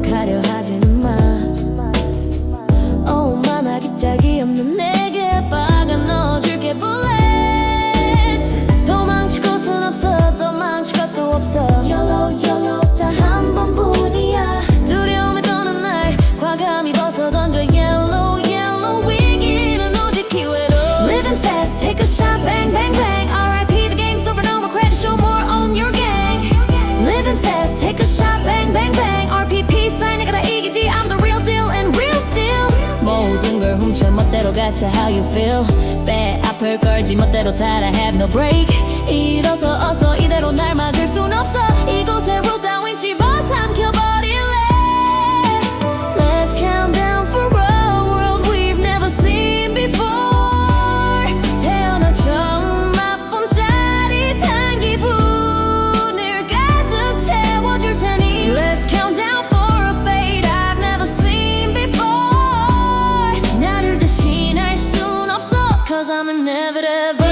자책하려 하지는 마. 오만하기 짝이 없는 내게 박아 넣어줄게 bullets. 도망칠 곳은 없어, 도망칠 것도 없어. Yellow yellow 단 한 번뿐이야. 두려움에 떠는 날 과감히 벗어던져 yellow yellow. 위기는 오직 기회로. Living fast, take a shot, bang bang bang. R.I.P. the game's over, no more credit, show more on your gang. Living fast, take a shot, bang bang bang. R.P.P. sign 내가 다 이기지, I'm the real deal and real still. 모든 걸 훔쳐 멋대로 가차 how you feel. 배 앞을 걸지 멋대로 살아 have no break. 일어서 어서 이대로 날 막을 순 없어. 이곳에 rule 따윈 씹어 삼켜버릴래. Let's count down for a world we've never seen before. 태어나 처음 맛본 짜릿한 기분을 가득 채워줄 테니. Let's count down for a fate I've never seen before. 나를 대신할 순 없어, cause I'm inevitable.